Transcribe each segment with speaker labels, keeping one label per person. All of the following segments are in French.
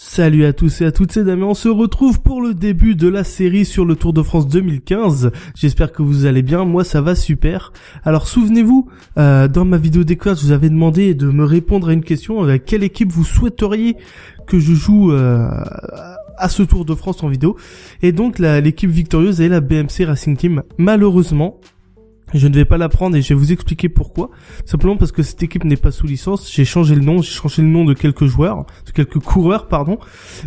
Speaker 1: Salut à tous et à toutes, c'est Damien, on se retrouve pour le début de la série sur le Tour de France 2015. J'espère que vous allez bien, moi ça va super. Alors souvenez-vous, dans ma vidéo découverte, je vous avais demandé de me répondre à une question, avec quelle équipe vous souhaiteriez que je joue à ce Tour de France en vidéo. Et donc l'équipe victorieuse est la BMC Racing Team. Malheureusement, je ne vais pas la prendre et je vais vous expliquer pourquoi. Simplement parce que cette équipe n'est pas sous licence. J'ai changé le nom de quelques coureurs, pardon.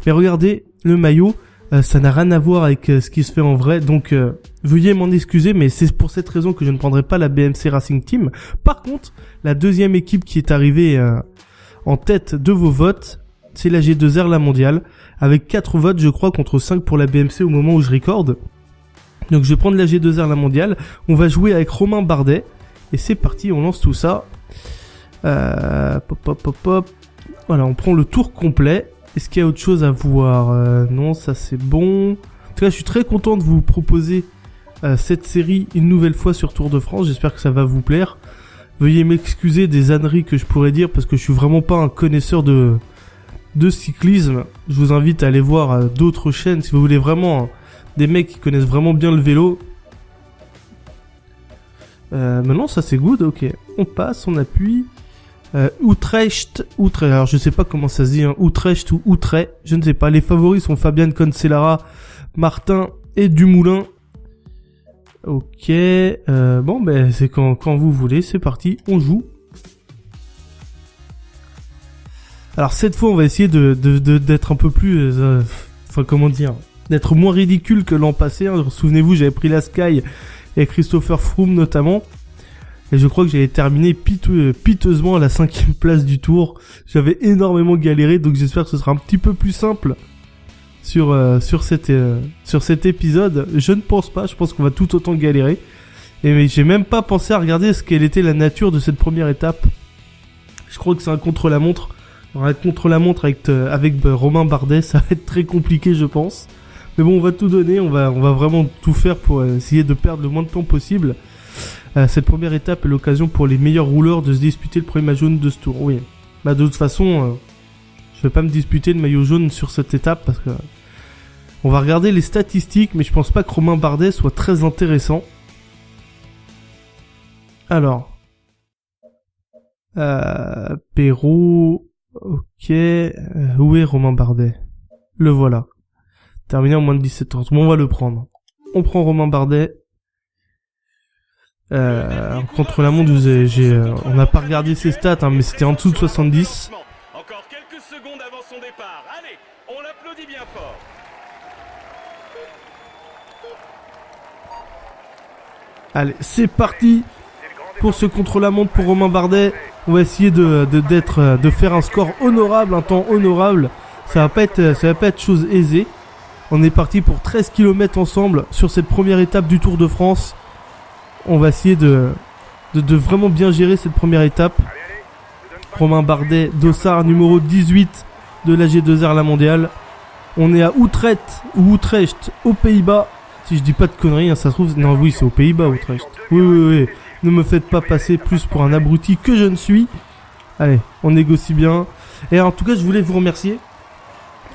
Speaker 1: Mais regardez, le maillot, ça n'a rien à voir avec ce qui se fait en vrai. Donc, veuillez m'en excuser, mais c'est pour cette raison que je ne prendrai pas la BMC Racing Team. Par contre, la deuxième équipe qui est arrivée en tête de vos votes, c'est la G2R, la mondiale, avec 4 votes, je crois, contre 5 pour la BMC au moment où je recorde. Donc je vais prendre la G2R, la mondiale. On va jouer avec Romain Bardet. Et c'est parti, on lance tout ça. Voilà, on prend le tour complet. Est-ce qu'il y a autre chose à voir? Non, ça c'est bon. En tout cas, je suis très content de vous proposer cette série une nouvelle fois sur Tour de France. J'espère que ça va vous plaire. Veuillez m'excuser des âneries que je pourrais dire parce que je suis vraiment pas un connaisseur de cyclisme. Je vous invite à aller voir d'autres chaînes si vous voulez vraiment... des mecs qui connaissent vraiment bien le vélo. Maintenant ça c'est good, ok. On passe, on appuie. Utrecht. Alors je sais pas comment ça se dit, hein. Utrecht ou Utrecht, je ne sais pas. Les favoris sont Fabian Cancellara, Martin et Dumoulin. Ok. Bon ben c'est quand vous voulez, c'est parti, on joue. Alors cette fois on va essayer d'être un peu plus... enfin comment dire, d'être moins ridicule que l'an passé, hein. Souvenez-vous, j'avais pris la Sky et Christopher Froome notamment, et je crois que j'avais terminé piteusement à la 5e place du Tour. J'avais énormément galéré, donc j'espère que ce sera un petit peu plus simple sur cet épisode. Je ne pense pas, je pense qu'on va tout autant galérer, et j'ai même pas pensé à regarder quelle était la nature de cette première étape. Je crois que c'est un contre-la-montre. Alors, un contre-la-montre avec Romain Bardet, ça va être très compliqué je pense. Mais bon, on va tout donner, on va vraiment tout faire pour essayer de perdre le moins de temps possible. Cette première étape est l'occasion pour les meilleurs rouleurs de se disputer le premier maillot jaune de ce tour. Oui, bah de toute façon, je vais pas me disputer le maillot jaune sur cette étape parce que on va regarder les statistiques, mais je pense pas que Romain Bardet soit très intéressant. Alors, Perrault, ok, où est Romain Bardet? Le voilà. Terminé en moins de 17 ans. Bon, on va le prendre. On prend Romain Bardet. Contre la montre, on n'a pas regardé ses stats, hein, mais c'était en dessous de 70.
Speaker 2: Encore quelques secondes avant son départ. Allez, on l'applaudit bien fort.
Speaker 1: Allez, c'est parti pour ce contre-la-montre pour Romain Bardet. On va essayer de faire un score honorable, un temps honorable. Ça va pas être chose aisée. On est parti pour 13 km ensemble sur cette première étape du Tour de France. On va essayer de vraiment bien gérer cette première étape. Romain Bardet, dossard numéro 18 de la G2R, la mondiale. On est à Utrecht, aux Pays-Bas. Si je dis pas de conneries, hein, ça se trouve... Non, oui, c'est aux Pays-Bas, Utrecht. Oui. Ne me faites pas passer plus pour un abruti que je ne suis. Allez, on négocie bien. Et en tout cas, je voulais vous remercier.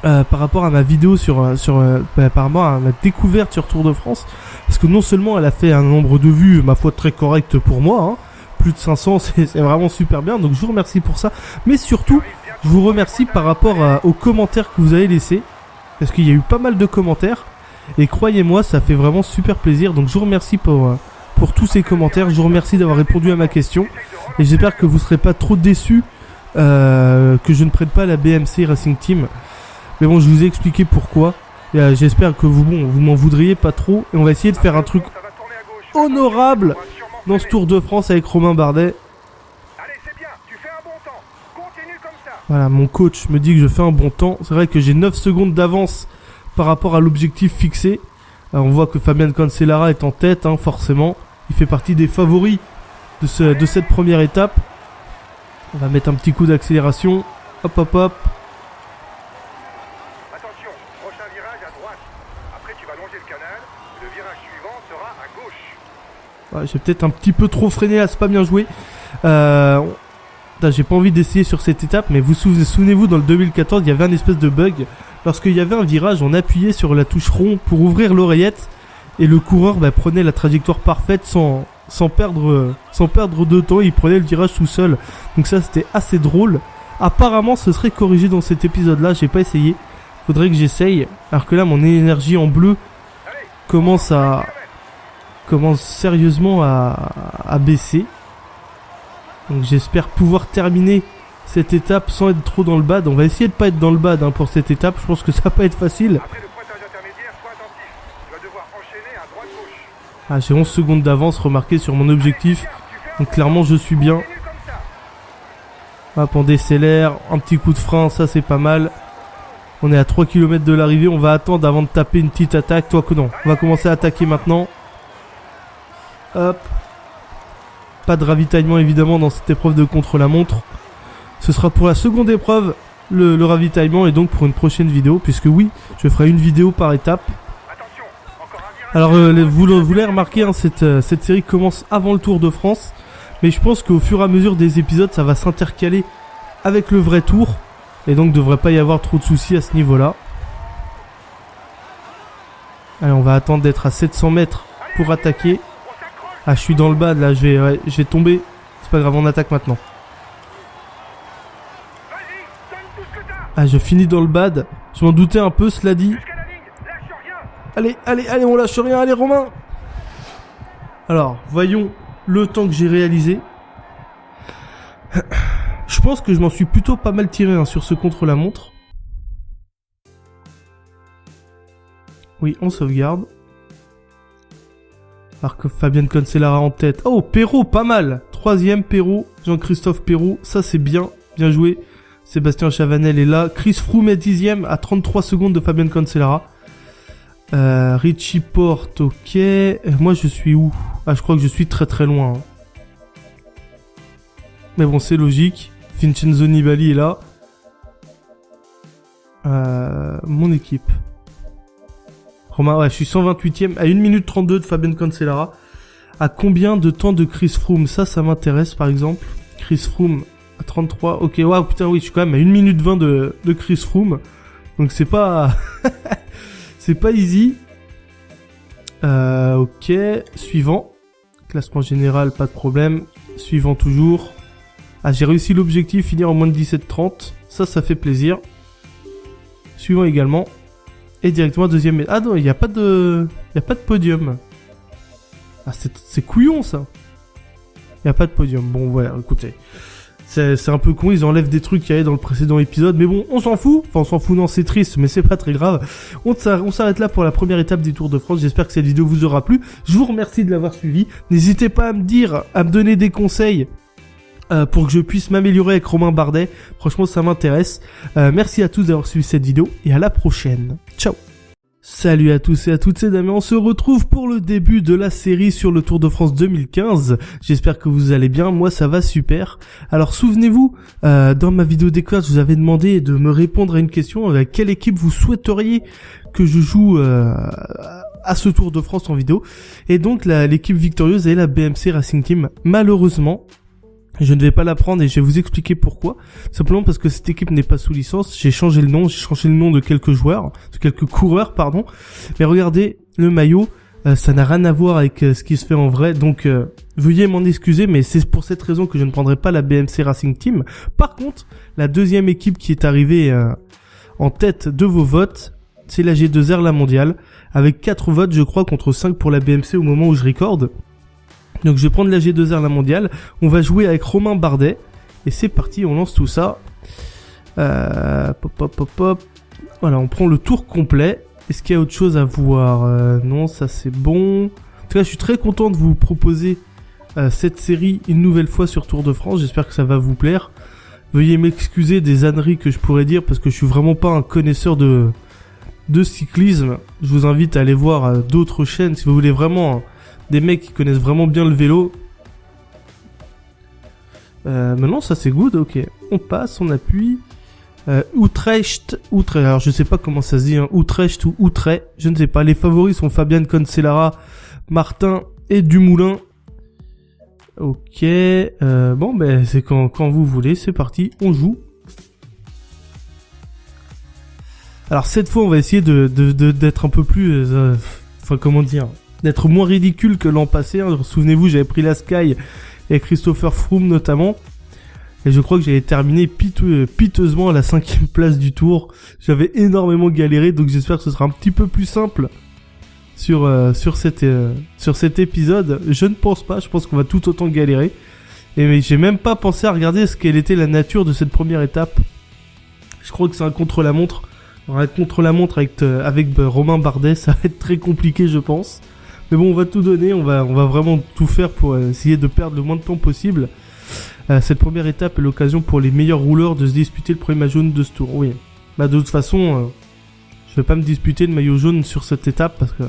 Speaker 1: Par rapport à ma vidéo par rapport à ma découverte sur Tour de France, parce que non seulement elle a fait un nombre de vues, ma foi, très correct pour moi, hein, plus de 500, c'est vraiment super bien, donc je vous remercie pour ça, mais surtout, je vous remercie par rapport aux commentaires que vous avez laissés, parce qu'il y a eu pas mal de commentaires, et croyez-moi, ça fait vraiment super plaisir, donc je vous remercie pour tous ces commentaires, je vous remercie d'avoir répondu à ma question, et j'espère que vous serez pas trop déçus que je ne prenne pas la BMC Racing Team. Mais bon, je vous ai expliqué pourquoi. J'espère que vous m'en voudriez pas trop. Et on va essayer de faire un truc honorable dans ce Tour de France avec Romain Bardet. Voilà, mon coach me dit que je fais un bon temps. C'est vrai que j'ai 9 secondes d'avance par rapport à l'objectif fixé. On voit que Fabian Cancellara est en tête, hein, forcément. Il fait partie des favoris de cette première étape. On va mettre un petit coup d'accélération. Hop. Ouais, j'ai peut-être un petit peu trop freiné là, c'est pas bien joué. J'ai pas envie d'essayer sur cette étape, mais souvenez-vous, dans le 2014, il y avait un espèce de bug. Lorsqu'il y avait un virage, on appuyait sur la touche rond pour ouvrir l'oreillette, et le coureur prenait la trajectoire parfaite sans perdre de temps, il prenait le virage tout seul. Donc ça, c'était assez drôle. Apparemment, ce serait corrigé dans cet épisode-là, j'ai pas essayé. Faudrait que j'essaye, alors que là, mon énergie en bleu commence sérieusement à baisser. Donc j'espère pouvoir terminer cette étape sans être trop dans le bad. On va essayer de pas être dans le bad pour cette étape. Je pense que ça va pas être facile. Ah, j'ai 11 secondes d'avance, remarqué sur mon objectif. Donc clairement je suis bien. Hop, on décélère. Un petit coup de frein, ça c'est pas mal. On est à 3 km de l'arrivée. On va attendre avant de taper une petite attaque. Toi que non. On va commencer à attaquer maintenant. Hop. Pas de ravitaillement évidemment dans cette épreuve de contre-la-montre. Ce sera pour la seconde épreuve le ravitaillement, et donc pour une prochaine vidéo, puisque oui, je ferai une vidéo par étape. Alors vous l'avez remarqué, cette série commence avant le Tour de France, mais je pense qu'au fur et à mesure des épisodes ça va s'intercaler avec le vrai tour, et donc devrait pas y avoir trop de soucis à ce niveau là. Allez, on va attendre d'être à 700 mètres pour attaquer. Ah, je suis dans le bad là, je vais tomber. C'est pas grave, on attaque maintenant. Ah, je finis dans le bad. Je m'en doutais un peu, cela dit. Allez, on lâche rien, allez Romain. Alors, voyons le temps que j'ai réalisé. Je pense que je m'en suis plutôt pas mal tiré sur ce contre-la-montre. Oui, on sauvegarde. Alors que Fabien Cancellara en tête. Oh, Perrault, pas mal. 3ème, Perrault. Jean-Christophe Perrault. Ça, c'est bien. Bien joué. Sébastien Chavanel est là. Chris Froome est 10ème à 33 secondes de Fabien Cancellara. Richie Porte, ok. Moi, je suis où? Ah, je crois que je suis très très loin. Mais bon, c'est logique. Vincenzo Nibali est là. Mon équipe. Romain, ouais, je suis 128ème à 1 minute 32 de Fabien Cancellara. À combien de temps de Chris Froome? Ça m'intéresse par exemple. Chris Froome à 33. Ok, waouh, putain, oui, je suis quand même à 1 minute 20 de Chris Froome. Donc c'est pas... c'est pas easy. Ok, suivant. Classement général, pas de problème. Suivant toujours. Ah, j'ai réussi l'objectif, finir en moins de 17:30. Ça fait plaisir. Suivant également. Et directement deuxième. Ah non, il n'y a pas de podium. Ah, c'est couillon ça. Il n'y a pas de podium. Bon, voilà, écoutez. C'est un peu con, ils enlèvent des trucs qu'il y avait dans le précédent épisode. Mais bon, on s'en fout. Enfin, on s'en fout, non, c'est triste, mais c'est pas très grave. On s'arrête là pour la première étape des Tours de France. J'espère que cette vidéo vous aura plu. Je vous remercie de l'avoir suivi. N'hésitez pas à me donner des conseils. Pour que je puisse m'améliorer avec Romain Bardet. Franchement, ça m'intéresse. Merci à tous d'avoir suivi cette vidéo et à la prochaine. Ciao. Salut à tous et à toutes, c'est Damien. On se retrouve pour le début de la série sur le Tour de France 2015. J'espère que vous allez bien. Moi, ça va super. Alors, souvenez-vous, dans ma vidéo découverte, je vous avais demandé de me répondre à une question. Avec quelle équipe vous souhaiteriez que je joue à ce Tour de France en vidéo? Et donc, l'équipe victorieuse est la BMC Racing Team. Malheureusement, je ne vais pas la prendre et je vais vous expliquer pourquoi. Simplement parce que cette équipe n'est pas sous licence. J'ai changé le nom de quelques coureurs, pardon. Mais regardez, le maillot, ça n'a rien à voir avec ce qui se fait en vrai. Donc, veuillez m'en excuser, mais c'est pour cette raison que je ne prendrai pas la BMC Racing Team. Par contre, la deuxième équipe qui est arrivée en tête de vos votes, c'est la G2R La Mondiale, avec 4 votes, je crois, contre 5 pour la BMC au moment où je recorde. Donc je vais prendre la G2R La Mondiale, on va jouer avec Romain Bardet, et c'est parti, on lance tout ça. Voilà, on prend le tour complet. Est-ce qu'il y a autre chose à voir? Non, ça c'est bon. En tout cas, je suis très content de vous proposer cette série une nouvelle fois sur Tour de France, j'espère que ça va vous plaire. Veuillez m'excuser des âneries que je pourrais dire, parce que je suis vraiment pas un connaisseur de cyclisme. Je vous invite à aller voir d'autres chaînes, si vous voulez vraiment... des mecs qui connaissent vraiment bien le vélo. Maintenant ça c'est good, ok. On passe, on appuie. Utrecht. Alors je sais pas comment ça se dit, Utrecht ou Utrecht, je ne sais pas. Les favoris sont Fabien Cancellara, Martin et Dumoulin. Ok, bon ben c'est quand vous voulez, c'est parti, on joue. Alors cette fois on va essayer d'être un peu plus, enfin comment dire, d'être moins ridicule que l'an passé. Hein. Souvenez-vous, j'avais pris la Sky et Christopher Froome notamment. Et je crois que j'avais terminé piteusement à la 5e place du tour. J'avais énormément galéré, donc j'espère que ce sera un petit peu plus simple sur cet épisode. Je ne pense pas, je pense qu'on va tout autant galérer. Et j'ai même pas pensé à regarder quelle était la nature de cette première étape. Je crois que c'est un contre-la-montre. Un contre-la-montre avec Romain Bardet, ça va être très compliqué je pense. Mais bon, on va tout donner, on va vraiment tout faire pour essayer de perdre le moins de temps possible. Cette première étape est l'occasion pour les meilleurs rouleurs de se disputer le premier maillot jaune de ce tour. Oui, bah de toute façon, je vais pas me disputer le maillot jaune sur cette étape parce que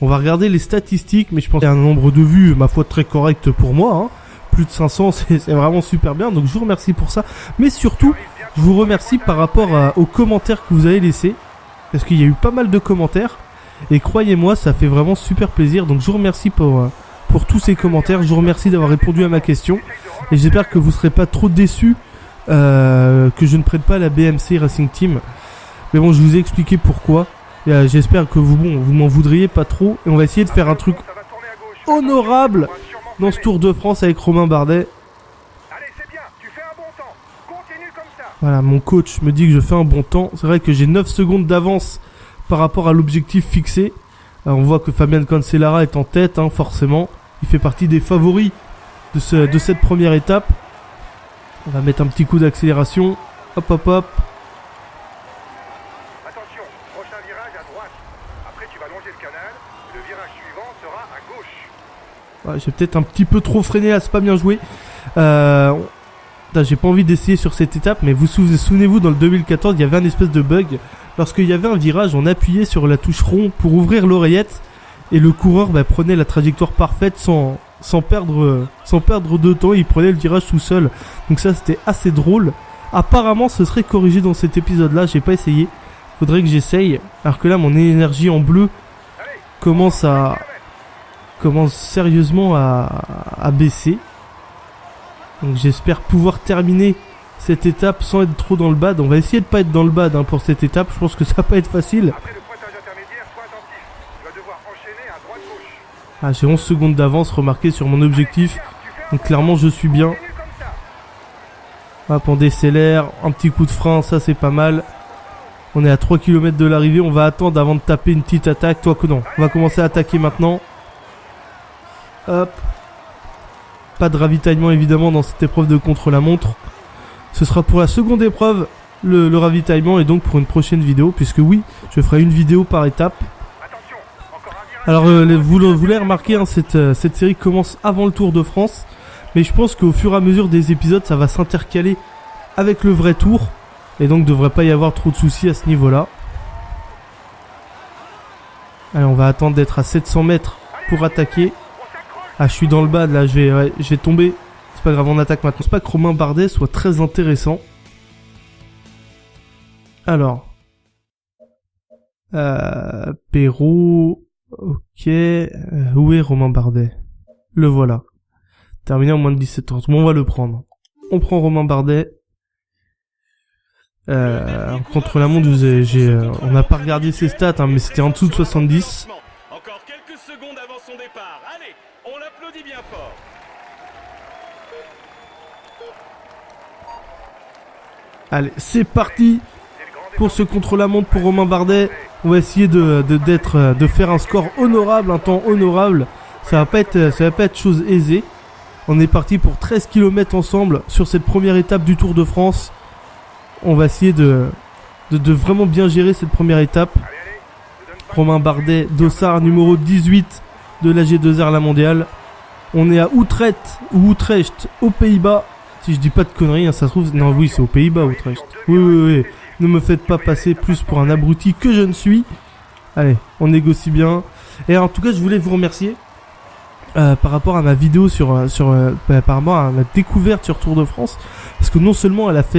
Speaker 1: on va regarder les statistiques, mais je pense qu'il y a un nombre de vues, ma foi, très correct pour moi. Hein. Plus de 500, c'est vraiment super bien, donc je vous remercie pour ça. Mais surtout, je vous remercie par rapport aux commentaires que vous avez laissés, parce qu'il y a eu pas mal de commentaires, et croyez-moi, ça fait vraiment super plaisir. Donc je vous remercie pour tous ces commentaires, je vous remercie d'avoir répondu à ma question, et j'espère que vous serez pas trop déçus que je ne prenne pas la BMC Racing Team. Mais bon, je vous ai expliqué pourquoi. J'espère que vous m'en voudriez pas trop, et on va essayer de faire un truc honorable dans ce Tour de France avec Romain Bardet. Voilà, mon coach me dit que je fais un bon temps. C'est vrai que j'ai 9 secondes d'avance par rapport à l'objectif fixé. Alors, on voit que Fabian Cancellara est en tête, hein, forcément. Il fait partie des favoris de cette première étape. On va mettre un petit coup d'accélération. Hop, hop, hop.
Speaker 3: Attention, prochain virage à droite. Après, tu vas longer le canal. Le virage suivant sera à gauche.
Speaker 1: Ouais, j'ai peut-être un petit peu trop freiné là, c'est pas bien joué. J'ai pas envie d'essayer sur cette étape, mais vous souvenez-vous, dans le 2014, il y avait un espèce de bug. Lorsqu'il y avait un virage, on appuyait sur la touche rond pour ouvrir l'oreillette, et le coureur prenait la trajectoire parfaite sans perdre de temps, il prenait le virage tout seul. Donc ça, c'était assez drôle. Apparemment, ce serait corrigé dans cet épisode-là, j'ai pas essayé. Faudrait que j'essaye, alors que là, mon énergie en bleu commence sérieusement à baisser. Donc j'espère pouvoir terminer cette étape sans être trop dans le bad. On va essayer de pas être dans le bad pour cette étape. Je pense que ça va pas être facile.
Speaker 3: Après le pointage intermédiaire, sois attentif. Tu vas devoir enchaîner à droite-gauche.
Speaker 1: Ah, j'ai 11 secondes d'avance remarqué sur mon objectif. Donc clairement je suis bien. Hop, on décélère. Un petit coup de frein, ça c'est pas mal. On est à 3 km de l'arrivée. On va attendre avant de taper une petite attaque. Toi que non. On va commencer à attaquer maintenant. Hop. Pas de ravitaillement évidemment dans cette épreuve de contre-la-montre. Ce sera pour la seconde épreuve le ravitaillement, et donc pour une prochaine vidéo, puisque oui, je ferai une vidéo par étape. Alors vous l'avez remarqué, hein, cette série commence avant le Tour de France, mais je pense qu'au fur et à mesure des épisodes, ça va s'intercaler avec le vrai Tour, et donc devrait pas y avoir trop de soucis à ce niveau-là. Allez, on va attendre d'être à 700 mètres pour attaquer. Ah, je suis dans le bad là, je vais tomber. C'est pas grave, on attaque maintenant. Je pense pas que Romain Bardet soit très intéressant. Alors. Perrault. Ok. Où est Romain Bardet? Le voilà. Terminé en moins de 17 ans. Bon, on va le prendre. On prend Romain Bardet. Contre la montre, on n'a pas regardé ses stats, mais c'était en dessous de 70.
Speaker 2: Encore quelques secondes avant son départ. Allez, on l'applaudit bien fort.
Speaker 1: Allez, c'est parti pour ce contre-la-montre pour Romain Bardet. On va essayer de faire un score honorable, un temps honorable. Ça va pas être chose aisée. On est parti pour 13 km ensemble sur cette première étape du Tour de France. On va essayer de vraiment bien gérer cette première étape. Romain Bardet, dossard numéro 18 de la G2R La Mondiale. On est à Utrecht, aux Pays-Bas. Si je dis pas de conneries, ça se trouve... Non, oui, c'est aux Pays-Bas, Utrecht. Oui. Ne me faites pas passer plus pour un abruti que je ne suis. Allez, on négocie bien. Et en tout cas, je voulais vous remercier par rapport à ma vidéo par rapport à ma découverte sur Tour de France. Parce que non seulement elle a fait